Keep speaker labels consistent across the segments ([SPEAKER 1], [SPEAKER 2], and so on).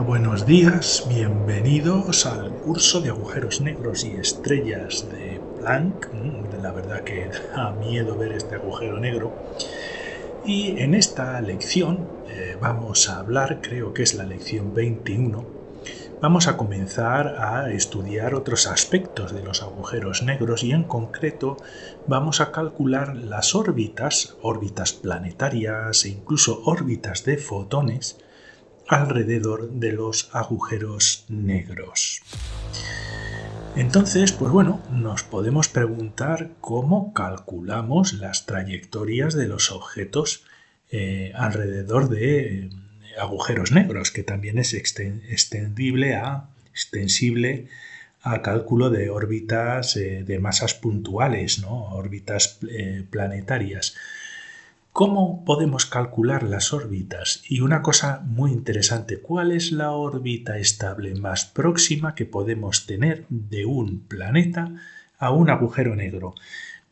[SPEAKER 1] buenos días, bienvenidos al curso de agujeros negros y estrellas de Planck. La verdad que da miedo ver este agujero negro. Y en esta lección vamos a hablar, creo que es la lección 21, vamos a comenzar a estudiar otros aspectos de los agujeros negros y en concreto vamos a calcular las órbitas planetarias e incluso órbitas de fotones alrededor de los agujeros negros. Entonces, nos podemos preguntar cómo calculamos las trayectorias de los objetos alrededor de agujeros negros, que también es extensible a cálculo de órbitas de masas puntuales, ¿no? Órbitas planetarias. ¿Cómo podemos calcular las órbitas? Y una cosa muy interesante, ¿cuál es la órbita estable más próxima que podemos tener de un planeta a un agujero negro?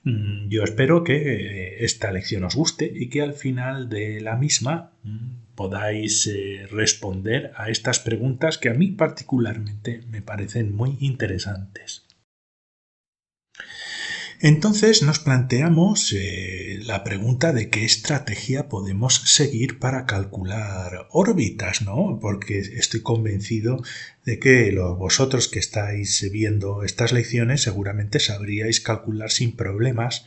[SPEAKER 1] Yo espero que esta lección os guste y que al final de la misma podáis responder a estas preguntas que a mí particularmente me parecen muy interesantes. Entonces nos planteamos la pregunta de qué estrategia podemos seguir para calcular órbitas, ¿no? Porque estoy convencido de que vosotros que estáis viendo estas lecciones seguramente sabríais calcular sin problemas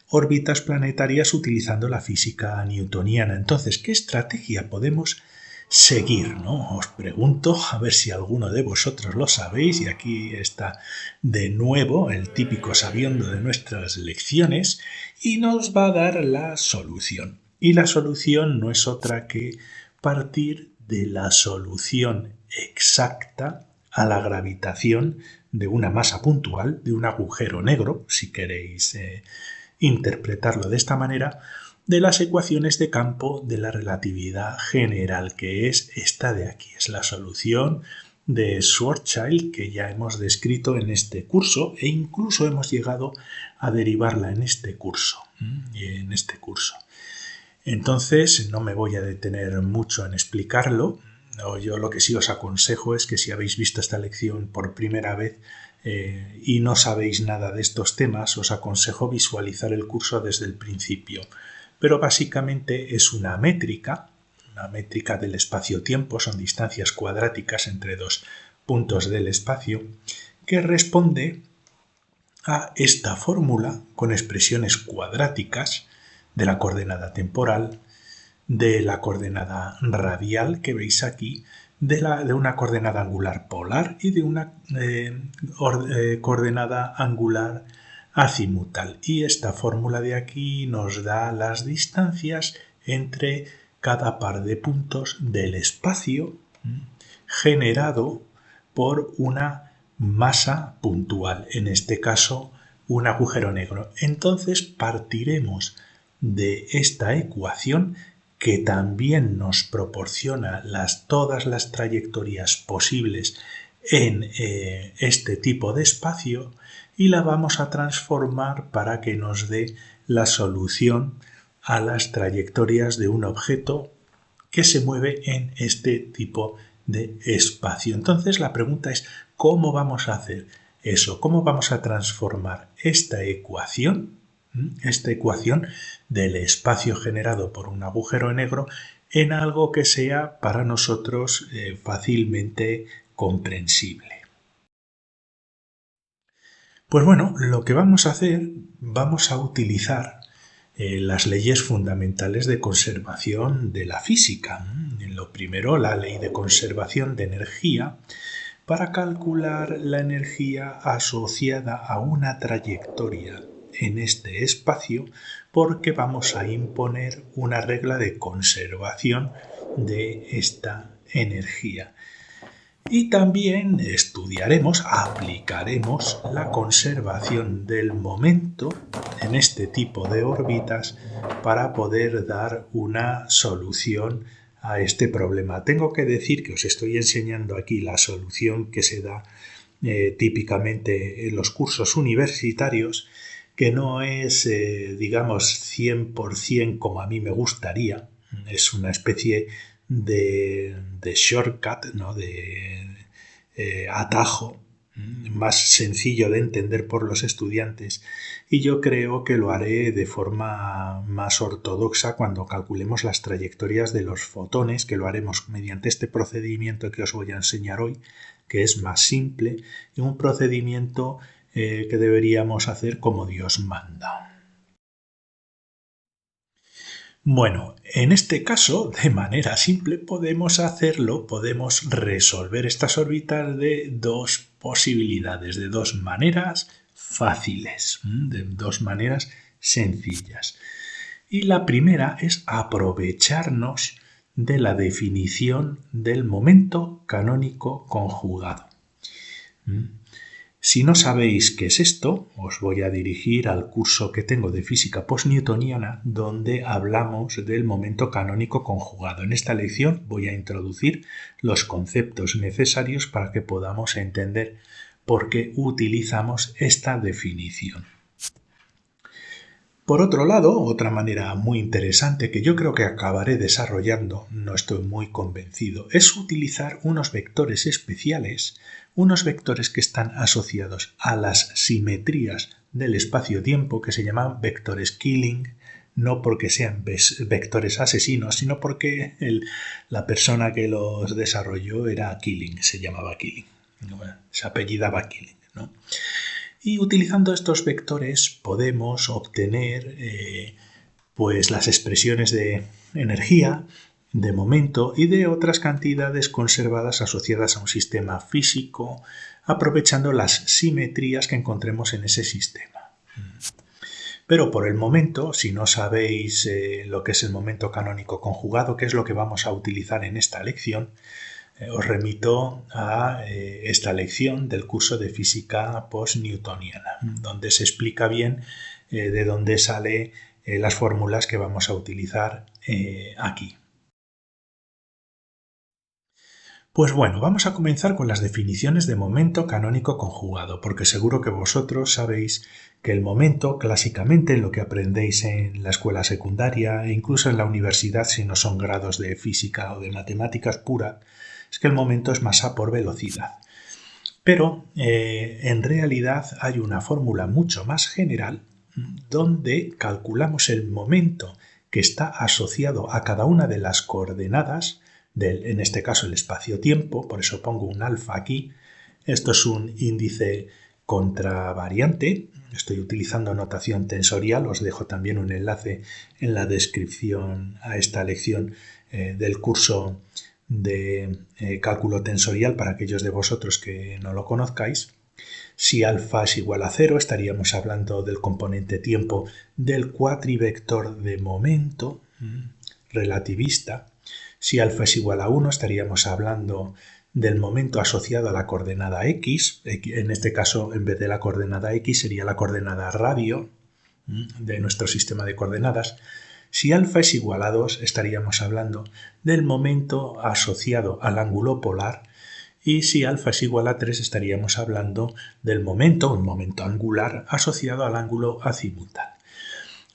[SPEAKER 1] órbitas planetarias utilizando la física newtoniana. Entonces, ¿qué estrategia podemos seguir, ¿no? Os pregunto, a ver si alguno de vosotros lo sabéis, y aquí está de nuevo el típico sabiendo de nuestras lecciones y nos va a dar la solución. Y la solución no es otra que partir de la solución exacta a la gravitación de una masa puntual, de un agujero negro, si queréis interpretarlo de esta manera, de las ecuaciones de campo de la relatividad general, que es esta de aquí. Es la solución de Schwarzschild que ya hemos descrito en este curso e incluso hemos llegado a derivarla en este curso. Entonces no me voy a detener mucho en explicarlo. Yo lo que sí os aconsejo es que si habéis visto esta lección por primera vez y no sabéis nada de estos temas, os aconsejo visualizar el curso desde el principio. Pero básicamente es una métrica del espacio-tiempo, son distancias cuadráticas entre dos puntos del espacio, que responde a esta fórmula con expresiones cuadráticas de la coordenada temporal, de la coordenada radial que veis aquí, de una coordenada angular polar y de una coordenada angular azimutal. Y esta fórmula de aquí nos da las distancias entre cada par de puntos del espacio generado por una masa puntual, en este caso un agujero negro. Entonces partiremos de esta ecuación que también nos proporciona todas las trayectorias posibles en este tipo de espacio y la vamos a transformar para que nos dé la solución a las trayectorias de un objeto que se mueve en este tipo de espacio. Entonces la pregunta es, ¿cómo vamos a hacer eso? ¿Cómo vamos a transformar esta ecuación del espacio generado por un agujero negro en algo que sea para nosotros fácilmente comprensible? Pues bueno, lo que vamos a hacer, vamos a utilizar las leyes fundamentales de conservación de la física. Lo primero, la ley de conservación de energía, para calcular la energía asociada a una trayectoria en este espacio, porque vamos a imponer una regla de conservación de esta energía. Y también aplicaremos la conservación del momento en este tipo de órbitas para poder dar una solución a este problema. Tengo que decir que os estoy enseñando aquí la solución que se da típicamente en los cursos universitarios, que no es, 100% como a mí me gustaría. Es una especie de shortcut, ¿no? De atajo más sencillo de entender por los estudiantes, y yo creo que lo haré de forma más ortodoxa cuando calculemos las trayectorias de los fotones, que lo haremos mediante este procedimiento que os voy a enseñar hoy, que es más simple y un procedimiento que deberíamos hacer como Dios manda. Bueno, en este caso, de manera simple, podemos resolver estas órbitas de dos posibilidades, de dos maneras fáciles, de dos maneras sencillas. Y la primera es aprovecharnos de la definición del momento canónico conjugado. Si no sabéis qué es esto, os voy a dirigir al curso que tengo de física postnewtoniana, donde hablamos del momento canónico conjugado. En esta lección voy a introducir los conceptos necesarios para que podamos entender por qué utilizamos esta definición. Por otro lado, otra manera muy interesante que yo creo que acabaré desarrollando, no estoy muy convencido, es utilizar unos vectores especiales, unos vectores que están asociados a las simetrías del espacio-tiempo, que se llaman vectores Killing, no porque sean vectores asesinos, sino porque la persona que los desarrolló era Killing, se llamaba Killing, se apellidaba Killing, ¿no? Y utilizando estos vectores podemos obtener pues las expresiones de energía, de momento y de otras cantidades conservadas asociadas a un sistema físico, aprovechando las simetrías que encontremos en ese sistema. Pero por el momento, si no sabéis lo que es el momento canónico conjugado, que es lo que vamos a utilizar en esta lección, os remito a esta lección del curso de física postnewtoniana, donde se explica bien de dónde salen las fórmulas que vamos a utilizar aquí. Pues bueno, vamos a comenzar con las definiciones de momento canónico conjugado, porque seguro que vosotros sabéis que el momento, clásicamente, lo que aprendéis en la escuela secundaria e incluso en la universidad, si no son grados de física o de matemáticas pura, es que el momento es masa por velocidad. Pero en realidad hay una fórmula mucho más general donde calculamos el momento que está asociado a cada una de las coordenadas en este caso el espacio-tiempo, por eso pongo un alfa aquí. Esto es un índice contravariante. Estoy utilizando notación tensorial. Os dejo también un enlace en la descripción a esta lección del curso de cálculo tensorial para aquellos de vosotros que no lo conozcáis. Si alfa es igual a 0, estaríamos hablando del componente tiempo del cuatrivector de momento relativista. Si alfa es igual a 1, estaríamos hablando del momento asociado a la coordenada x. En este caso, en vez de la coordenada x, sería la coordenada radio de nuestro sistema de coordenadas. Si alfa es igual a 2, estaríamos hablando del momento asociado al ángulo polar. Y si alfa es igual a 3, estaríamos hablando del momento, un momento angular, asociado al ángulo azimutal.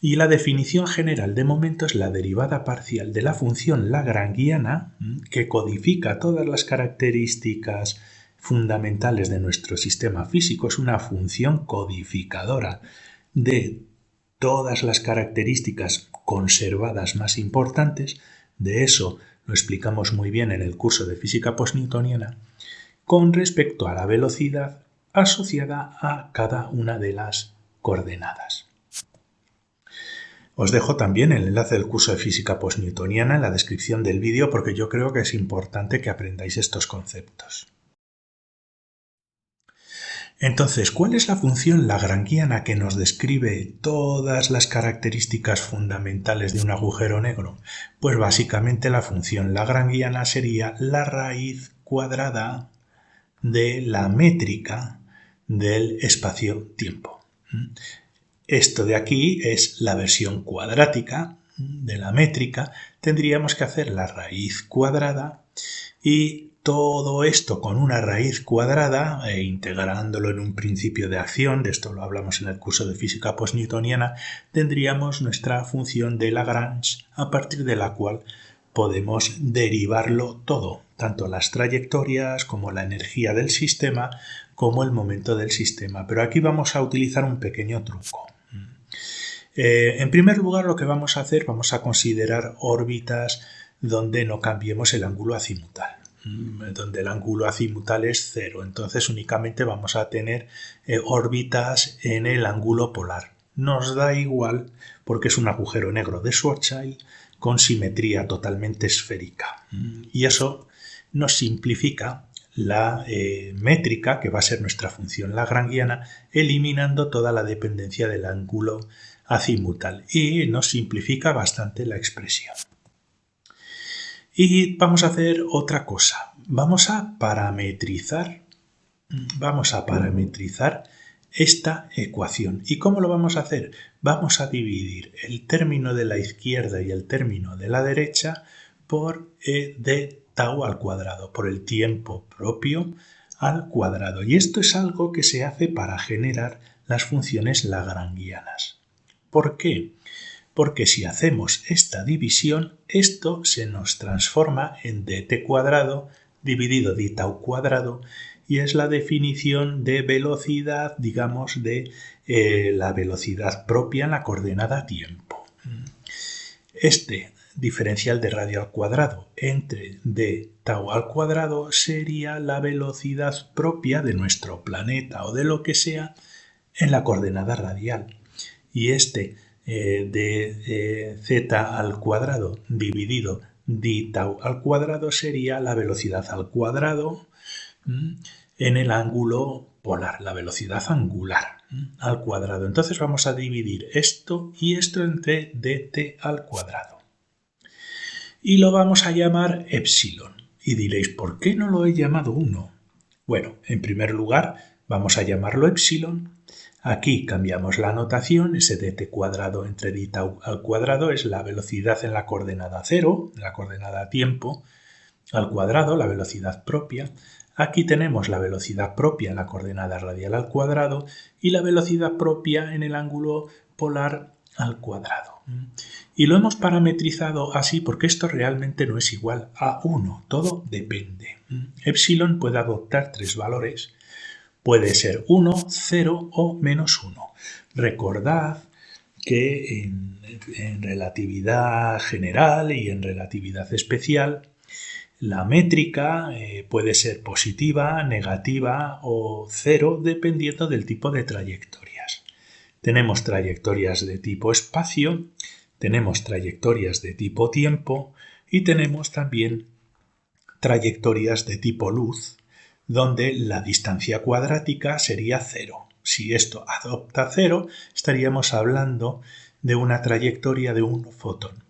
[SPEAKER 1] Y la definición general de momento es la derivada parcial de la función lagrangiana que codifica todas las características fundamentales de nuestro sistema físico. Es una función codificadora de todas las características conservadas más importantes. De eso lo explicamos muy bien en el curso de física postnewtoniana con respecto a la velocidad asociada a cada una de las coordenadas. Os dejo también el enlace del curso de física postnewtoniana en la descripción del vídeo porque yo creo que es importante que aprendáis estos conceptos. Entonces, ¿cuál es la función lagrangiana que nos describe todas las características fundamentales de un agujero negro? Pues básicamente la función lagrangiana sería la raíz cuadrada de la métrica del espacio-tiempo. Esto de aquí es la versión cuadrática de la métrica. Tendríamos que hacer la raíz cuadrada y todo esto con una raíz cuadrada e integrándolo en un principio de acción, de esto lo hablamos en el curso de física postnewtoniana, tendríamos nuestra función de Lagrange a partir de la cual podemos derivarlo todo, tanto las trayectorias como la energía del sistema, como el momento del sistema. Pero aquí vamos a utilizar un pequeño truco. En primer lugar, lo que vamos a hacer, vamos a considerar órbitas donde no cambiemos el ángulo azimutal, donde el ángulo azimutal es 0. Entonces únicamente vamos a tener órbitas en el ángulo polar. Nos da igual porque es un agujero negro de Schwarzschild con simetría totalmente esférica. Y eso nos simplifica la métrica, que va a ser nuestra función lagrangiana, eliminando toda la dependencia del ángulo azimutal, y nos simplifica bastante la expresión. Y vamos a hacer otra cosa. Vamos a parametrizar esta ecuación. ¿Y cómo lo vamos a hacer? Vamos a dividir el término de la izquierda y el término de la derecha por e de tau al cuadrado, por el tiempo propio al cuadrado. Y esto es algo que se hace para generar las funciones lagrangianas. ¿Por qué? Porque si hacemos esta división, esto se nos transforma en dt cuadrado dividido d tau cuadrado, y es la definición de velocidad, digamos, de la velocidad propia en la coordenada tiempo. Este diferencial de radio al cuadrado entre d tau al cuadrado sería la velocidad propia de nuestro planeta o de lo que sea en la coordenada radial. Y este de z al cuadrado dividido d tau al cuadrado sería la velocidad al cuadrado en el ángulo polar, la velocidad angular al cuadrado. Entonces vamos a dividir esto y esto entre dt al cuadrado. Y lo vamos a llamar epsilon. Y diréis, ¿por qué no lo he llamado 1? Bueno, en primer lugar vamos a llamarlo epsilon. Aquí cambiamos la notación, ese dt cuadrado entre d tau al cuadrado es la velocidad en la coordenada 0, en la coordenada tiempo, al cuadrado, la velocidad propia. Aquí tenemos la velocidad propia en la coordenada radial al cuadrado y la velocidad propia en el ángulo polar al cuadrado. Y lo hemos parametrizado así porque esto realmente no es igual a 1, todo depende. Epsilon puede adoptar 3 valores. Puede ser 1, 0 o menos 1. Recordad que en relatividad general y en relatividad especial la métrica puede ser positiva, negativa o 0 dependiendo del tipo de trayectorias. Tenemos trayectorias de tipo espacio, tenemos trayectorias de tipo tiempo y tenemos también trayectorias de tipo luz, donde la distancia cuadrática sería 0. Si esto adopta 0, estaríamos hablando de una trayectoria de un fotón.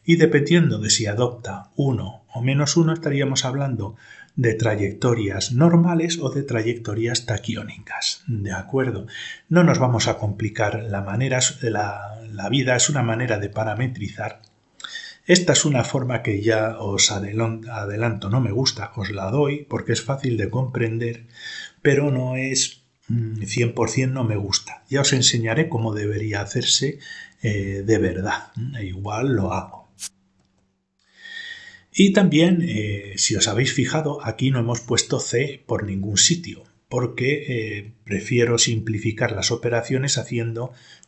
[SPEAKER 1] Y dependiendo de si adopta 1 o menos 1, estaríamos hablando de trayectorias normales o de trayectorias taquiónicas. ¿De acuerdo? No nos vamos a complicar la vida, es una manera de parametrizar. Esta es una forma que ya os adelanto, no me gusta, os la doy porque es fácil de comprender, pero no es 100% no me gusta. Ya os enseñaré cómo debería hacerse de verdad. Igual lo hago. Y también, si os habéis fijado, aquí no hemos puesto C por ningún sitio, porque prefiero simplificar las operaciones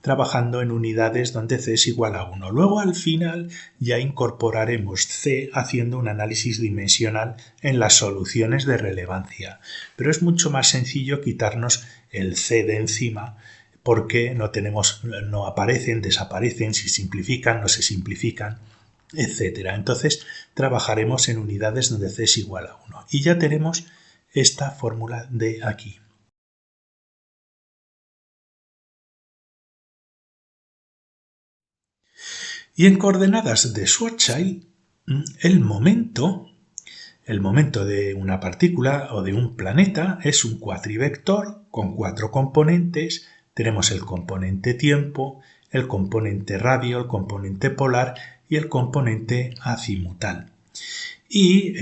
[SPEAKER 1] trabajando en unidades donde C es igual a 1. Luego al final ya incorporaremos C haciendo un análisis dimensional en las soluciones de relevancia. Pero es mucho más sencillo quitarnos el C de encima porque no aparecen, desaparecen, se simplifican, no se simplifican, etc. Entonces trabajaremos en unidades donde C es igual a 1. Y ya tenemos esta fórmula de aquí. Y en coordenadas de Schwarzschild, el momento de una partícula o de un planeta es un cuatrivector con 4 componentes. Tenemos el componente tiempo, el componente radio, el componente polar y el componente azimutal. Y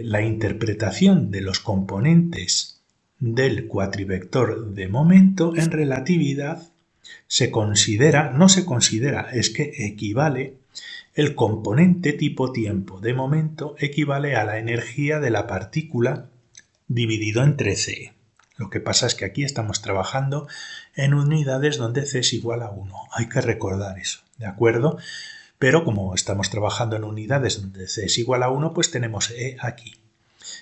[SPEAKER 1] la interpretación de los componentes del cuatrivector de momento en relatividad es que equivale el componente tipo tiempo de momento equivale a la energía de la partícula dividido entre c. Lo que pasa es que aquí estamos trabajando en unidades donde c es igual a 1. Hay que recordar eso, ¿de acuerdo? Pero como estamos trabajando en unidades donde c es igual a 1, pues tenemos e aquí.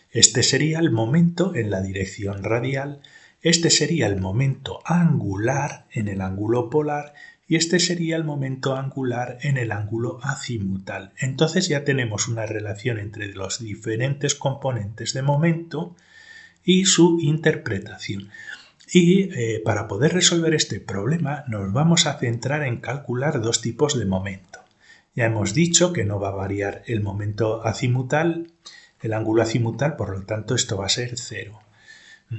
[SPEAKER 1] Este sería el momento en la dirección radial, este sería el momento angular en el ángulo polar y este sería el momento angular en el ángulo azimutal. Entonces ya tenemos una relación entre los diferentes componentes de momento y su interpretación. Y para poder resolver este problema nos vamos a centrar en calcular dos tipos de momento. Ya hemos dicho que no va a variar el momento azimutal, el ángulo azimutal, por lo tanto esto va a ser 0.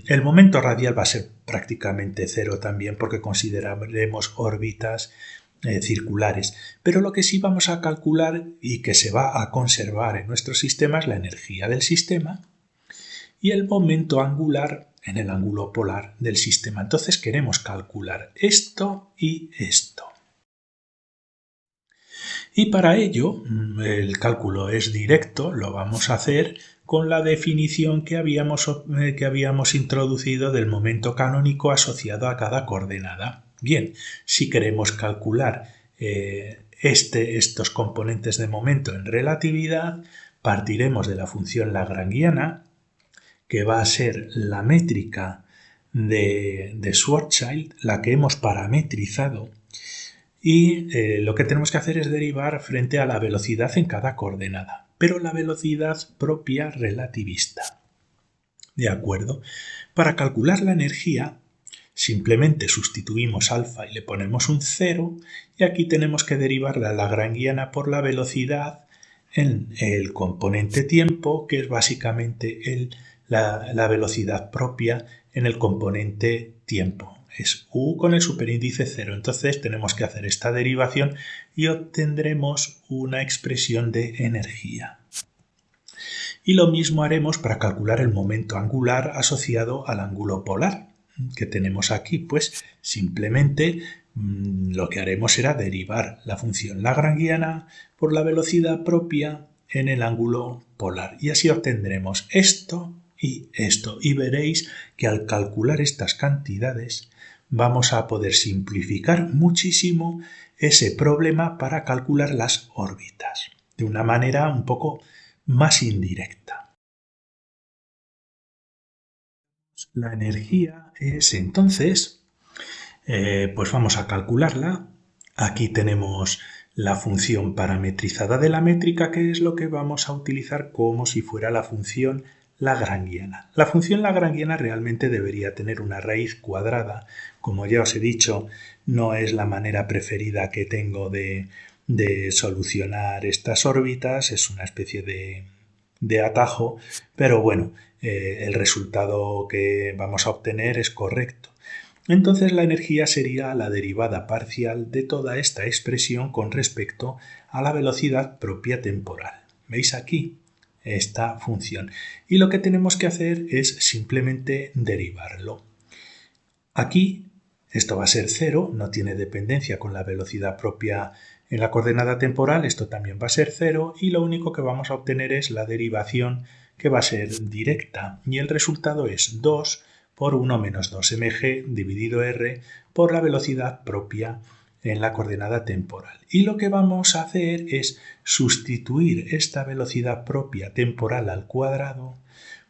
[SPEAKER 1] El momento radial va a ser prácticamente 0 también porque consideraremos órbitas circulares. Pero lo que sí vamos a calcular y que se va a conservar en nuestro sistema es la energía del sistema y el momento angular en el ángulo polar del sistema. Entonces queremos calcular esto y esto. Y para ello el cálculo es directo, lo vamos a hacer con la definición que habíamos introducido del momento canónico asociado a cada coordenada. Bien, si queremos calcular estos componentes de momento en relatividad, partiremos de la función lagrangiana, que va a ser la métrica de Schwarzschild, la que hemos parametrizado, y lo que tenemos que hacer es derivar frente a la velocidad en cada coordenada, pero la velocidad propia relativista. ¿De acuerdo? Para calcular la energía simplemente sustituimos alfa y le ponemos un 0 y aquí tenemos que derivar la lagrangiana por la velocidad en el componente tiempo, que es básicamente la velocidad propia en el componente tiempo. Es u con el superíndice 0. Entonces tenemos que hacer esta derivación y obtendremos una expresión de energía. Y lo mismo haremos para calcular el momento angular asociado al ángulo polar que tenemos aquí. Pues simplemente lo que haremos será derivar la función lagrangiana por la velocidad propia en el ángulo polar. Y así obtendremos esto y esto. Y veréis que al calcular estas cantidades vamos a poder simplificar muchísimo ese problema para calcular las órbitas de una manera un poco más indirecta. La energía es entonces, pues vamos a calcularla. Aquí tenemos la función parametrizada de la métrica, que es lo que vamos a utilizar como si fuera la función lagrangiana. La función lagrangiana realmente debería tener una raíz cuadrada. Como ya os he dicho, no es la manera preferida que tengo de solucionar estas órbitas, es una especie de atajo, pero bueno, el resultado que vamos a obtener es correcto. Entonces la energía sería la derivada parcial de toda esta expresión con respecto a la velocidad propia temporal. ¿Veis aquí? Esta función. Y lo que tenemos que hacer es simplemente derivarlo. Aquí esto va a ser 0, no tiene dependencia con la velocidad propia en la coordenada temporal, esto también va a ser 0 y lo único que vamos a obtener es la derivación que va a ser directa y el resultado es 2 por 1 menos 2 mg dividido r por la velocidad propia en la coordenada temporal. Y lo que vamos a hacer es sustituir esta velocidad propia temporal al cuadrado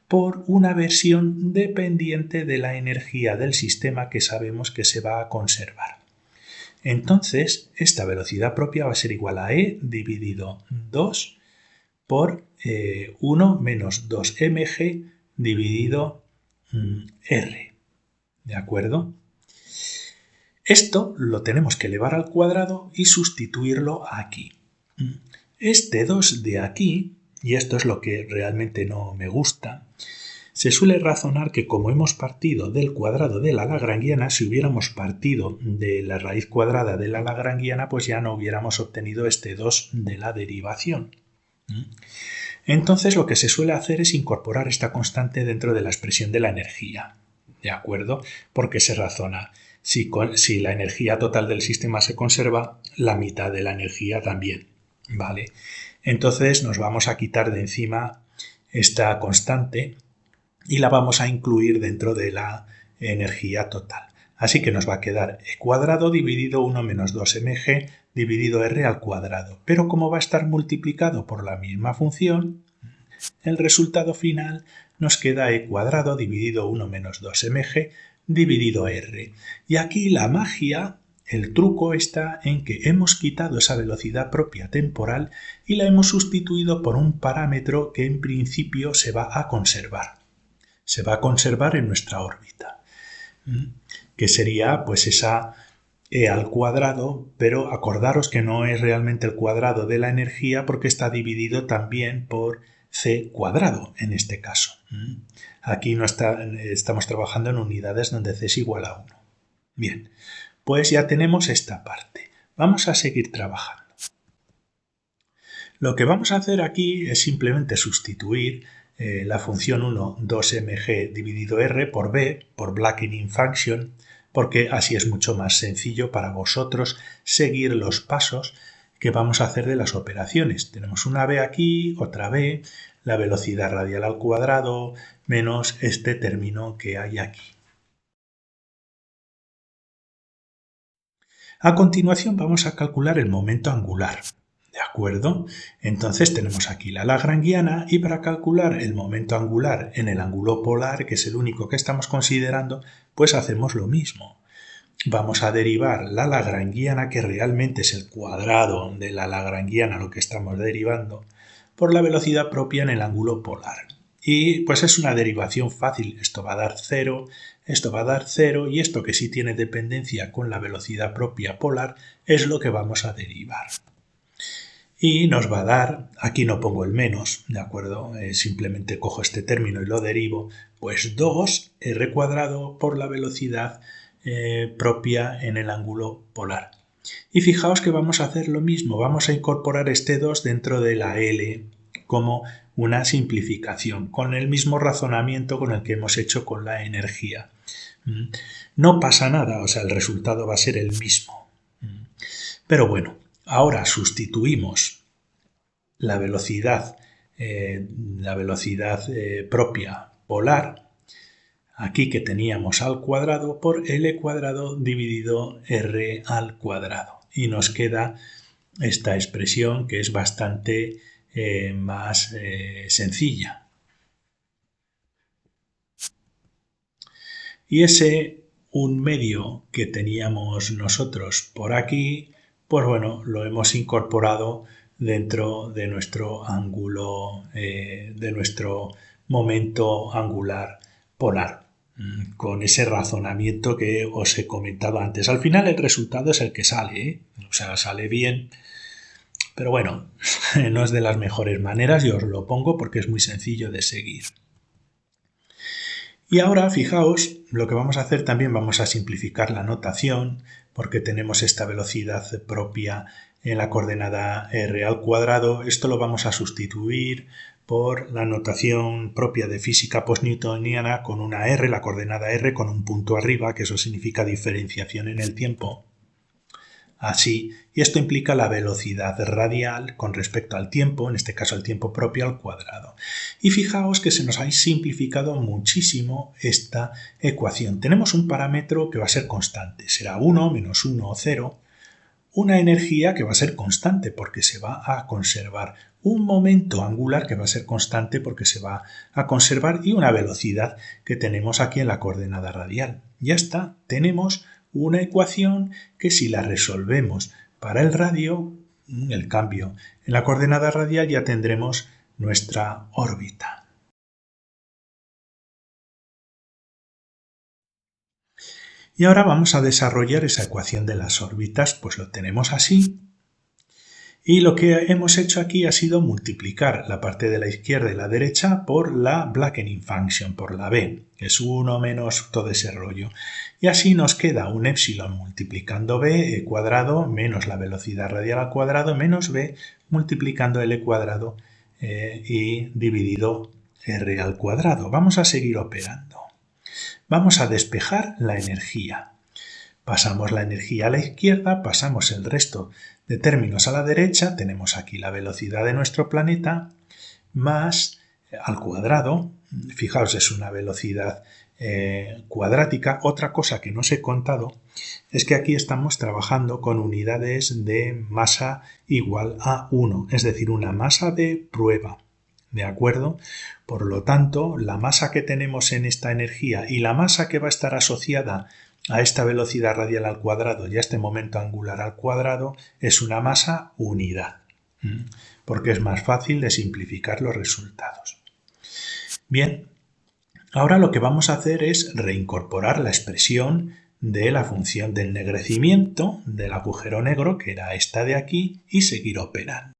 [SPEAKER 1] por una versión dependiente de la energía del sistema que sabemos que se va a conservar. Entonces, esta velocidad propia va a ser igual a E dividido 2 por 1 menos 2 mg dividido r. ¿De acuerdo? Esto lo tenemos que elevar al cuadrado y sustituirlo aquí. Este 2 de aquí, y esto es lo que realmente no me gusta, se suele razonar que como hemos partido del cuadrado de la lagrangiana, si hubiéramos partido de la raíz cuadrada de la lagrangiana, pues ya no hubiéramos obtenido este 2 de la derivación. Entonces lo que se suele hacer es incorporar esta constante dentro de la expresión de la energía. ¿De acuerdo? Porque se razona, si la energía total del sistema se conserva, la mitad de la energía también. Vale, entonces nos vamos a quitar de encima esta constante y la vamos a incluir dentro de la energía total. Así que nos va a quedar E cuadrado dividido 1 menos 2mg dividido R al cuadrado. Pero como va a estar multiplicado por la misma función, el resultado final nos queda E cuadrado dividido 1 menos 2mg dividido R. Y aquí la magia, el truco está en que hemos quitado esa velocidad propia temporal y la hemos sustituido por un parámetro que en principio se va a conservar. Se va a conservar en nuestra órbita, que sería pues esa E al cuadrado, pero acordaros que no es realmente el cuadrado de la energía porque está dividido también por C cuadrado en este caso. Aquí no estamos trabajando en unidades donde C es igual a 1. Bien, pues ya tenemos esta parte. Vamos a seguir trabajando. Lo que vamos a hacer aquí es simplemente sustituir la función 1, 2mg dividido r por b, por blackening function, porque así es mucho más sencillo para vosotros seguir los pasos que vamos a hacer de las operaciones. Tenemos una b aquí, otra b, la velocidad radial al cuadrado, menos este término que hay aquí. A continuación vamos a calcular el momento angular. ¿De acuerdo? Entonces tenemos aquí la lagrangiana y para calcular el momento angular en el ángulo polar, que es el único que estamos considerando, pues hacemos lo mismo. Vamos a derivar la lagrangiana, que realmente es el cuadrado de la lagrangiana lo que estamos derivando, por la velocidad propia en el ángulo polar. Y pues es una derivación fácil, esto va a dar 0, esto va a dar 0 y esto que sí tiene dependencia con la velocidad propia polar es lo que vamos a derivar. Y nos va a dar, aquí no pongo el menos, ¿de acuerdo? Simplemente cojo este término y lo derivo, pues 2r cuadrado por la velocidad propia en el ángulo polar. Y fijaos que vamos a hacer lo mismo, vamos a incorporar este 2 dentro de la L como una simplificación, con el mismo razonamiento con el que hemos hecho con la energía. No pasa nada, o sea, el resultado va a ser el mismo. Pero bueno, ahora sustituimos la velocidad propia polar, aquí que teníamos al cuadrado, por L cuadrado dividido R al cuadrado. Y nos queda esta expresión que es bastante más sencilla. Y ese 1/2 que teníamos nosotros por aquí, pues bueno, lo hemos incorporado dentro de nuestro ángulo, de nuestro momento angular polar, con ese razonamiento que os he comentado antes. Al final el resultado es el que sale, o sea, sale bien, pero bueno, no es de las mejores maneras y os lo pongo porque es muy sencillo de seguir. Y ahora, fijaos, lo que vamos a hacer también, vamos a simplificar la notación, porque tenemos esta velocidad propia en la coordenada r al cuadrado. Esto lo vamos a sustituir por la notación propia de física postnewtoniana con una r, la coordenada r con un punto arriba, que eso significa diferenciación en el tiempo. Así, y esto implica la velocidad radial con respecto al tiempo, en este caso el tiempo propio al cuadrado. Y fijaos que se nos ha simplificado muchísimo esta ecuación. Tenemos un parámetro que va a ser constante, será 1, menos 1 o 0, una energía que va a ser constante porque se va a conservar, un momento angular que va a ser constante porque se va a conservar y una velocidad que tenemos aquí en la coordenada radial. Ya está, tenemos una ecuación que si la resolvemos para el radio, el cambio en la coordenada radial, ya tendremos nuestra órbita. Y ahora vamos a desarrollar esa ecuación de las órbitas, pues lo tenemos así. Y lo que hemos hecho aquí ha sido multiplicar la parte de la izquierda y la derecha por la blackening function, por la b, que es 1 menos todo ese rollo. Y así nos queda un épsilon multiplicando b cuadrado menos la velocidad radial al cuadrado menos b multiplicando l cuadrado y dividido r al cuadrado. Vamos a seguir operando. Vamos a despejar la energía. Pasamos la energía a la izquierda, pasamos el resto de términos a la derecha tenemos aquí la velocidad de nuestro planeta más al cuadrado. Fijaos, es una velocidad cuadrática. Otra cosa que no os he contado es que aquí estamos trabajando con unidades de masa igual a 1, es decir, una masa de prueba. ¿De acuerdo? Por lo tanto, la masa que tenemos en esta energía y la masa que va a estar asociada a esta velocidad radial al cuadrado y a este momento angular al cuadrado es una masa unidad, porque es más fácil de simplificar los resultados. Bien, ahora lo que vamos a hacer es reincorporar la expresión de la función de ennegrecimiento del agujero negro, que era esta de aquí, y seguir operando.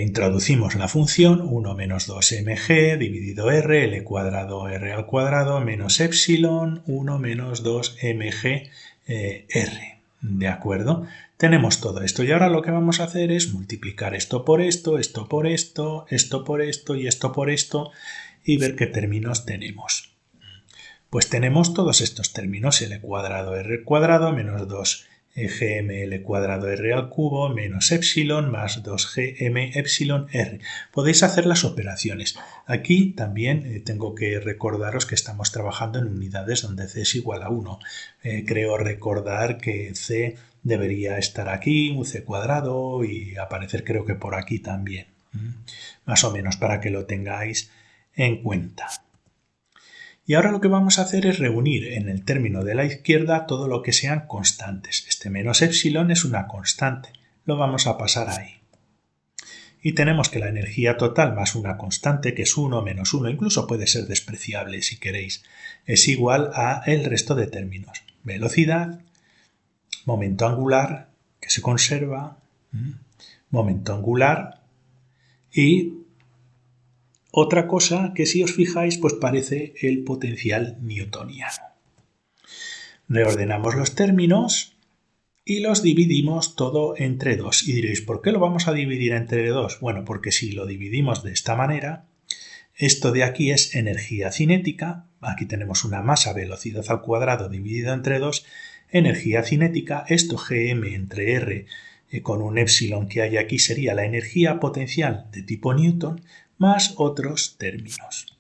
[SPEAKER 1] Introducimos la función 1 menos 2mg dividido r, l cuadrado r al cuadrado menos epsilon 1 menos 2mg r. ¿De acuerdo? Tenemos todo esto y ahora lo que vamos a hacer es multiplicar esto por esto, esto por esto, esto por esto y esto por esto y ver qué términos tenemos. Pues tenemos todos estos términos, l cuadrado r cuadrado menos 2gml cuadrado r al cubo menos epsilon más 2gm epsilon r. Podéis hacer las operaciones. Aquí también tengo que recordaros que estamos trabajando en unidades donde c es igual a 1. Creo recordar que c debería estar aquí, un c cuadrado, y aparecer creo que por aquí también. Más o menos para que lo tengáis en cuenta. Y ahora lo que vamos a hacer es reunir en el término de la izquierda todo lo que sean constantes. Este menos epsilon es una constante. Lo vamos a pasar ahí. Y tenemos que la energía total más una constante, que es 1 menos 1, incluso puede ser despreciable si queréis, es igual a el resto de términos. Velocidad, momento angular, que se conserva, momento angular y otra cosa que si os fijáis pues parece el potencial newtoniano. Reordenamos los términos y los dividimos todo entre 2. Y diréis, ¿por qué lo vamos a dividir entre 2? Bueno, porque si lo dividimos de esta manera, esto de aquí es energía cinética, aquí tenemos una masa velocidad al cuadrado dividido entre 2, energía cinética, esto gm entre r con un epsilon que hay aquí sería la energía potencial de tipo Newton, más otros términos.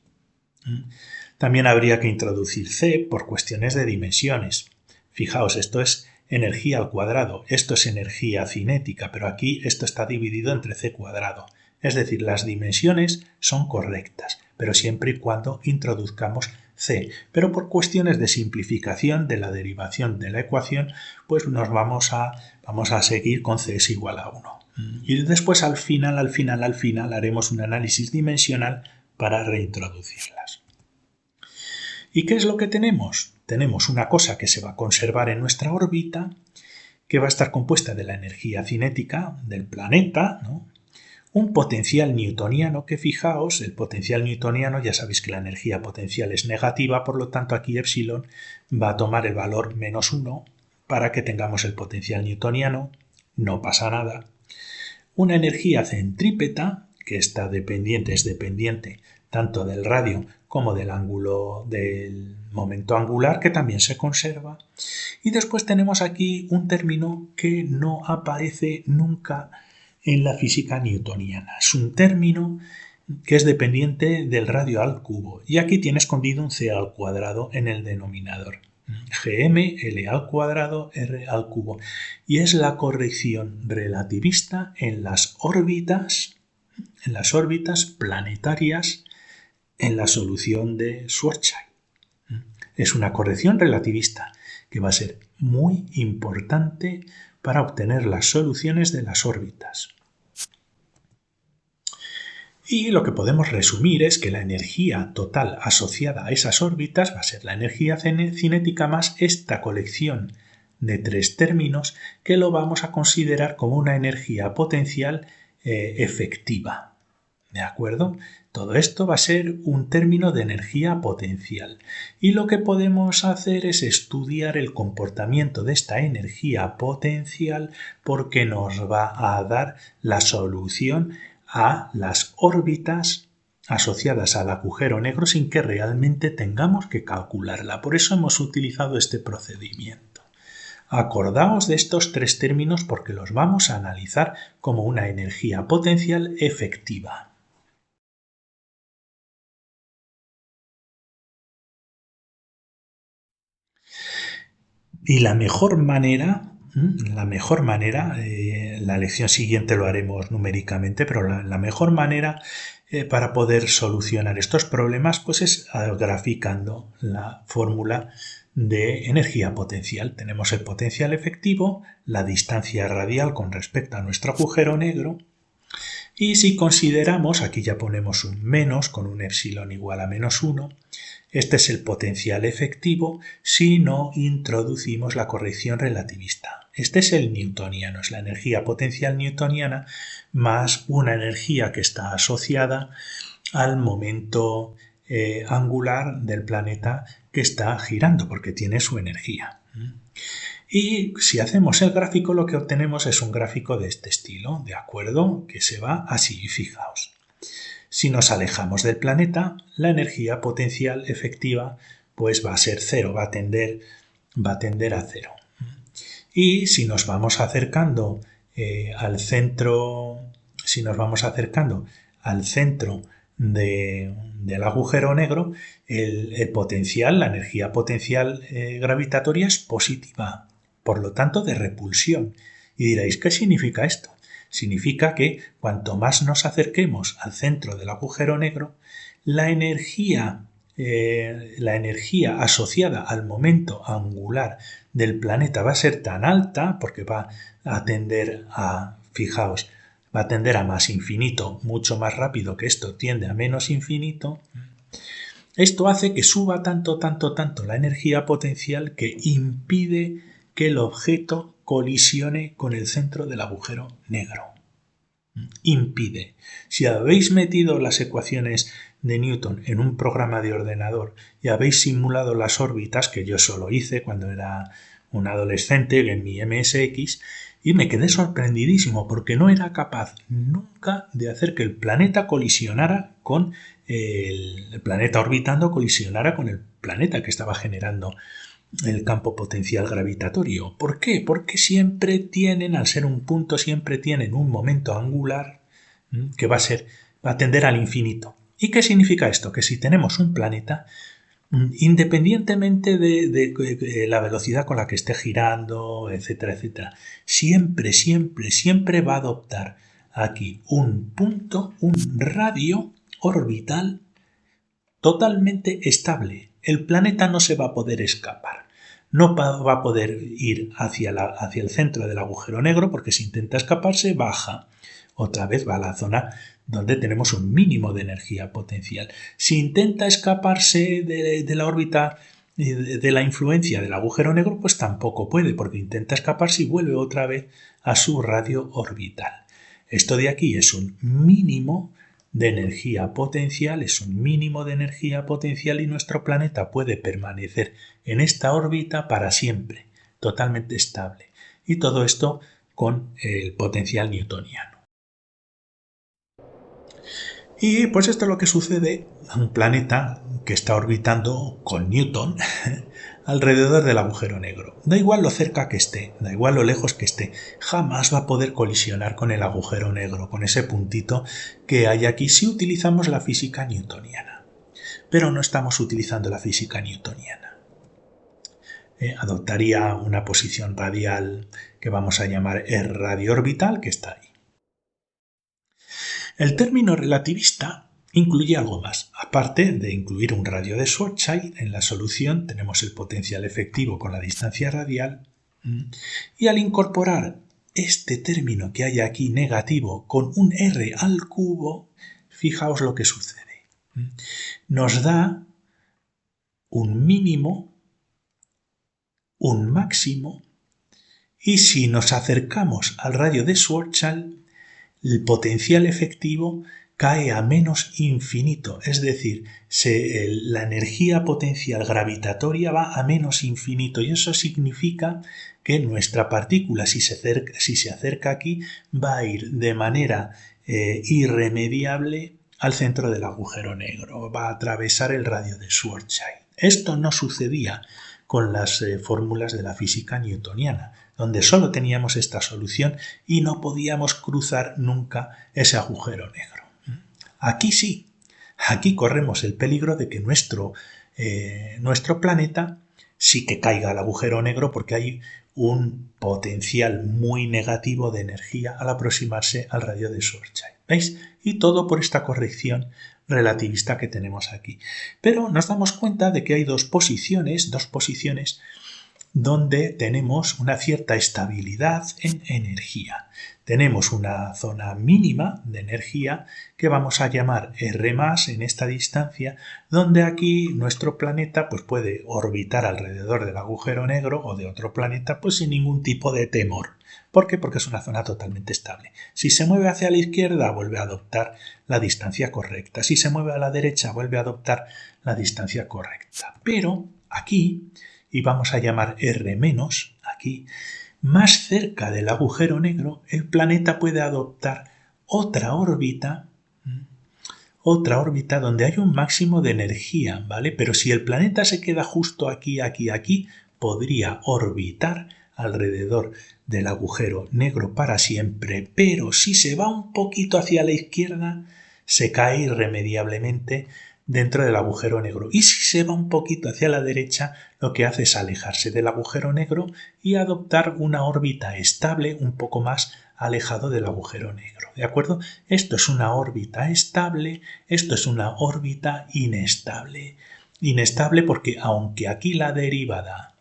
[SPEAKER 1] También habría que introducir c por cuestiones de dimensiones. Fijaos, esto es energía al cuadrado, esto es energía cinética, pero aquí esto está dividido entre c cuadrado. Es decir, las dimensiones son correctas, pero siempre y cuando introduzcamos c. Pero por cuestiones de simplificación de la derivación de la ecuación, pues nos vamos a seguir con c es igual a 1. Y después al final haremos un análisis dimensional para reintroducirlas. ¿Y qué es lo que tenemos? Tenemos una cosa que se va a conservar en nuestra órbita, que va a estar compuesta de la energía cinética del planeta, ¿no? Un potencial newtoniano que, fijaos, el potencial newtoniano, ya sabéis que la energía potencial es negativa, por lo tanto aquí epsilon va a tomar el valor menos 1 para que tengamos el potencial newtoniano, no pasa nada. Una energía centrípeta, que es dependiente tanto del radio como del ángulo del momento angular, que también se conserva. Y después tenemos aquí un término que no aparece nunca en la física newtoniana. Es un término que es dependiente del radio al cubo. Y aquí tiene escondido un c al cuadrado en el denominador. Gm, L al cuadrado, R al cubo. Y es la corrección relativista en las órbitas planetarias en la solución de Schwarzschild. Es una corrección relativista que va a ser muy importante para obtener las soluciones de las órbitas. Y lo que podemos resumir es que la energía total asociada a esas órbitas va a ser la energía cinética más esta colección de 3 términos que lo vamos a considerar como una energía potencial efectiva. ¿De acuerdo? Todo esto va a ser un término de energía potencial. Y lo que podemos hacer es estudiar el comportamiento de esta energía potencial porque nos va a dar la solución a las órbitas asociadas al agujero negro sin que realmente tengamos que calcularla. Por eso hemos utilizado este procedimiento. Acordaos de estos tres términos porque los vamos a analizar como una energía potencial efectiva. Y la mejor manera, la lección siguiente lo haremos numéricamente, pero la mejor manera para poder solucionar estos problemas pues es graficando la fórmula de energía potencial. Tenemos el potencial efectivo, la distancia radial con respecto a nuestro agujero negro, y si consideramos, aquí ya ponemos un menos con un epsilon igual a -1, este es el potencial efectivo si no introducimos la corrección relativista. Este es el newtoniano, es la energía potencial newtoniana más una energía que está asociada al momento angular del planeta que está girando, porque tiene su energía. Y si hacemos el gráfico, lo que obtenemos es un gráfico de este estilo, ¿de acuerdo? Que se va así, fijaos. Si nos alejamos del planeta, la energía potencial efectiva pues va a ser cero, va a tender a cero. Y si nos vamos acercando al centro, del agujero negro, el potencial, la energía potencial gravitatoria es positiva, por lo tanto de repulsión. Y diréis, ¿qué significa esto? Significa que cuanto más nos acerquemos al centro del agujero negro, la energía asociada al momento angular del planeta va a ser tan alta, porque va a tender a, fijaos, va a tender a más infinito mucho más rápido que esto tiende a menos infinito. Esto hace que suba tanto la energía potencial que impide que el objeto colisione con el centro del agujero negro. Impide. Si habéis metido las ecuaciones de Newton en un programa de ordenador y habéis simulado las órbitas, que yo solo hice cuando era un adolescente en mi MSX, y me quedé sorprendidísimo porque no era capaz nunca de hacer que el planeta colisionara con el planeta orbitando colisionara con el planeta que estaba generando el campo potencial gravitatorio. ¿Por qué? Porque siempre tienen, al ser un punto, siempre tienen un momento angular que va a tender al infinito. ¿Y qué significa esto? Que si tenemos un planeta, independientemente de la velocidad con la que esté girando, etcétera, etcétera, siempre va a adoptar aquí un punto, un radio orbital totalmente estable. El planeta no se va a poder escapar. No va a poder ir hacia el centro del agujero negro porque si intenta escaparse baja. Otra vez va a la zona donde tenemos un mínimo de energía potencial. Si intenta escaparse de la órbita de la influencia del agujero negro, pues tampoco puede porque intenta escaparse y vuelve otra vez a su radio orbital. Esto de aquí es un mínimo de energía potencial, y nuestro planeta puede permanecer en esta órbita para siempre, totalmente estable. Y todo esto con el potencial newtoniano. Y pues esto es lo que sucede a un planeta que está orbitando con Newton alrededor del agujero negro. Da igual lo cerca que esté, da igual lo lejos que esté, jamás va a poder colisionar con el agujero negro, con ese puntito que hay aquí si utilizamos la física newtoniana. Pero no estamos utilizando la física newtoniana. Adoptaría una posición radial que vamos a llamar R radio orbital, que está ahí. El término relativista incluye algo más. Aparte de incluir un radio de Schwarzschild, en la solución tenemos el potencial efectivo con la distancia radial y al incorporar este término que hay aquí negativo con un R al cubo, fijaos lo que sucede. Nos da un mínimo, un máximo y si nos acercamos al radio de Schwarzschild, el potencial efectivo cae a menos infinito, es decir, la energía potencial gravitatoria va a menos infinito y eso significa que nuestra partícula, si se acerca aquí, va a ir de manera irremediable al centro del agujero negro, va a atravesar el radio de Schwarzschild. Esto no sucedía con las fórmulas de la física newtoniana, donde solo teníamos esta solución y no podíamos cruzar nunca ese agujero negro. Aquí sí, aquí corremos el peligro de que nuestro planeta sí que caiga al agujero negro porque hay un potencial muy negativo de energía al aproximarse al radio de Schwarzschild. ¿Veis? Y todo por esta corrección relativista que tenemos aquí. Pero nos damos cuenta de que hay dos posiciones donde tenemos una cierta estabilidad en energía. Tenemos una zona mínima de energía que vamos a llamar R+ en esta distancia, donde aquí nuestro planeta pues, puede orbitar alrededor del agujero negro o de otro planeta pues, sin ningún tipo de temor. ¿Por qué? Porque es una zona totalmente estable. Si se mueve hacia la izquierda, vuelve a adoptar la distancia correcta. Si se mueve a la derecha, vuelve a adoptar la distancia correcta. Pero aquí, y vamos a llamar R-, aquí, más cerca del agujero negro, el planeta puede adoptar otra órbita donde hay un máximo de energía, ¿vale? Pero si el planeta se queda justo aquí, podría orbitar alrededor del agujero negro para siempre, pero si se va un poquito hacia la izquierda, se cae irremediablemente dentro del agujero negro. Y si se va un poquito hacia la derecha, lo que hace es alejarse del agujero negro y adoptar una órbita estable un poco más alejado del agujero negro. ¿De acuerdo? Esto es una órbita estable, esto es una órbita inestable. Inestable porque aunque aquí la derivada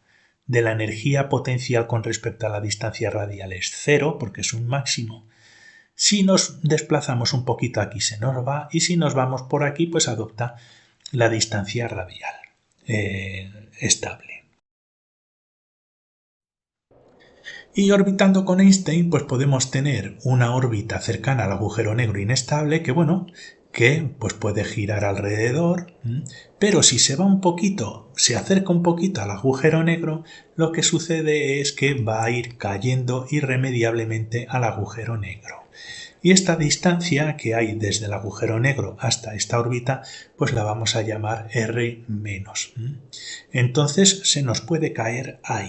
[SPEAKER 1] de la energía potencial con respecto a la distancia radial es 0, porque es un máximo, si nos desplazamos un poquito aquí se nos va y si nos vamos por aquí pues adopta la distancia radial estable. Y orbitando con Einstein pues podemos tener una órbita cercana al agujero negro inestable que pues puede girar alrededor, pero si se va un poquito, se acerca un poquito al agujero negro, lo que sucede es que va a ir cayendo irremediablemente al agujero negro. Y esta distancia que hay desde el agujero negro hasta esta órbita, pues la vamos a llamar R-. Entonces se nos puede caer ahí.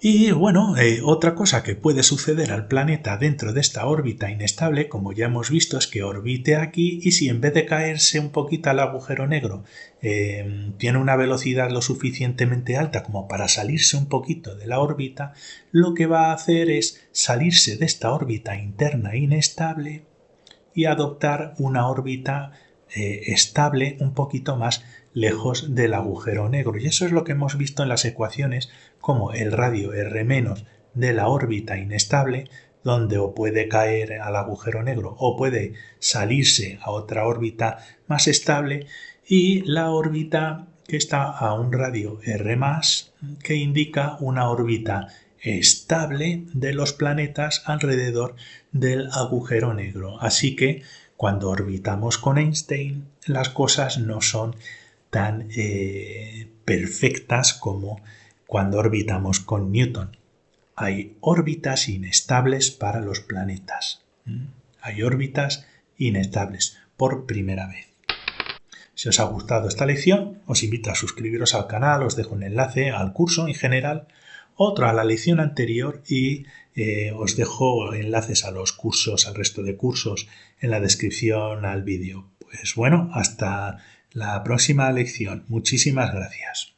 [SPEAKER 1] Y bueno, otra cosa que puede suceder al planeta dentro de esta órbita inestable, como ya hemos visto, es que orbite aquí y si en vez de caerse un poquito al agujero negro tiene una velocidad lo suficientemente alta como para salirse un poquito de la órbita, lo que va a hacer es salirse de esta órbita interna inestable y adoptar una órbita estable un poquito más lejos del agujero negro. Y eso es lo que hemos visto en las ecuaciones como el radio R- de la órbita inestable, donde o puede caer al agujero negro o puede salirse a otra órbita más estable, y la órbita que está a un radio R+, que indica una órbita estable de los planetas alrededor del agujero negro. Así que cuando orbitamos con Einstein, las cosas no son tan perfectas como cuando orbitamos con Newton. Hay órbitas inestables para los planetas. Hay órbitas inestables por primera vez. Si os ha gustado esta lección, os invito a suscribiros al canal, os dejo un enlace al curso en general, otro a la lección anterior y os dejo enlaces a los cursos, al resto de cursos en la descripción al vídeo. Pues bueno, hasta la próxima lección. Muchísimas gracias.